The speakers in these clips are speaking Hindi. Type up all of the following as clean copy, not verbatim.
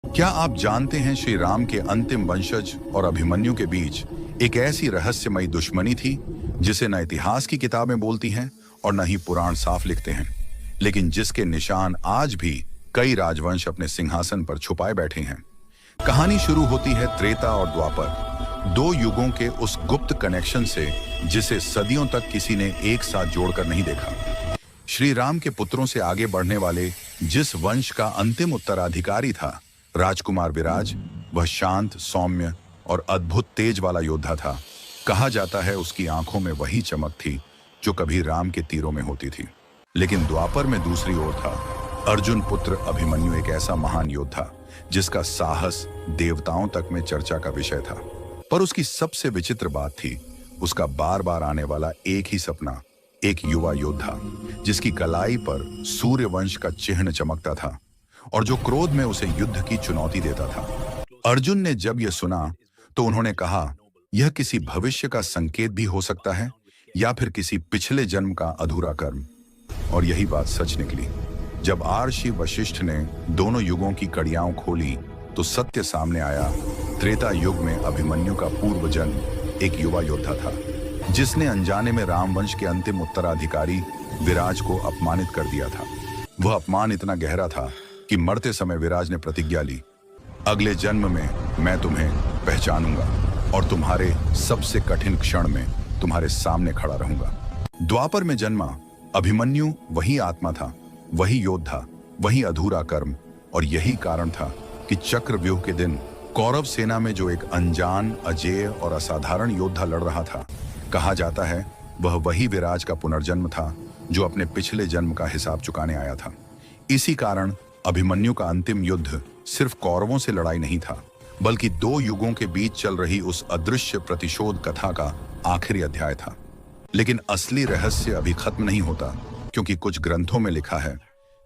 क्या आप जानते हैं श्री राम के अंतिम वंशज और अभिमन्यु के बीच एक ऐसी रहस्यमयी दुश्मनी थी जिसे न इतिहास की किताबें बोलती हैं और न ही पुराण साफ लिखते हैं, लेकिन जिसके निशान आज भी कई राजवंश अपने सिंहासन पर छुपाए बैठे हैं। कहानी शुरू होती है त्रेता और द्वापर, दो युगों के उस गुप्त कनेक्शन से जिसे सदियों तक किसी ने एक साथ जोड़कर नहीं देखा। श्री राम के पुत्रों से आगे बढ़ने वाले जिस वंश का अंतिम उत्तराधिकारी था राजकुमार विराज, वह शांत, सौम्य और अद्भुत तेज वाला योद्धा था। कहा जाता है उसकी आंखों में वही चमक थी जो कभी राम के तीरों में होती थी। लेकिन द्वापर में दूसरी ओर था अर्जुन पुत्र अभिमन्यु, एक ऐसा महान योद्धा जिसका साहस देवताओं तक में चर्चा का विषय था। पर उसकी सबसे विचित्र बात थी उसका बार बार आने वाला एक ही सपना, एक युवा योद्धा जिसकी कलाई पर सूर्य वंश का चिन्ह चमकता था और जो क्रोध में उसे युद्ध की चुनौती देता था। अर्जुन ने जब यह सुना तो उन्होंने कहा, यह किसी भविष्य का संकेत भी हो सकता है या फिर किसी पिछले जन्म का अधूरा कर्म। और यही बात सच निकली। जब आर्षि वशिष्ठ ने दोनों युगों की कड़ियां खोली तो सत्य सामने आया। त्रेता युग में अभिमन्यु का पूर्व जन्म एक युवा योद्धा था जिसने अनजाने में रामवंश के अंतिम उत्तराधिकारी विराज को अपमानित कर दिया था। वह अपमान इतना गहरा था कि मरते समय विराज ने प्रतिज्ञा ली, अगले जन्म में मैं तुम्हें पहचानूंगा और तुम्हारे सबसे कठिन क्षण में तुम्हारे सामने खड़ा रहूंगा। द्वापर में जन्मा अभिमन्यु वही आत्मा था, वही योद्धा, वही अधूरा कर्म। और यही कारण था कि चक्रव्यूह के दिन कौरव सेना में जो एक अनजान, अजेय और असाधारण योद्धा लड़ रहा था, कहा जाता है वह वही विराज का पुनर्जन्म था जो अपने पिछले जन्म का हिसाब चुकाने आया था। इसी कारण अभिमन्यु का अंतिम युद्ध सिर्फ कौरवों से लड़ाई नहीं था, बल्कि दो युगों के बीच चल रही उस अदृश्य प्रतिशोध कथा का आखिरी अध्याय था। लेकिन असली रहस्य अभी खत्म नहीं होता, क्योंकि कुछ ग्रंथों में लिखा है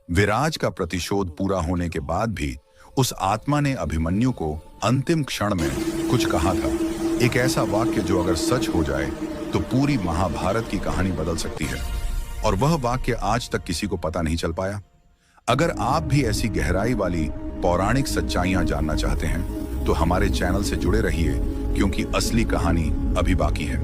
विराज का प्रतिशोध पूरा होने के बाद भी उस आत्मा ने अभिमन्यु को अंतिम क्षण में कुछ कहा था, एक ऐसा वाक्य जो अगर सच हो जाए तो पूरी महाभारत की कहानी बदल सकती है। और वह वाक्य आज तक किसी को पता नहीं चल पाया। अगर आप भी ऐसी गहराई वाली पौराणिक सच्चाइयां जानना चाहते हैं तो हमारे चैनल से जुड़े रहिए, क्योंकि असली कहानी अभी बाकी है।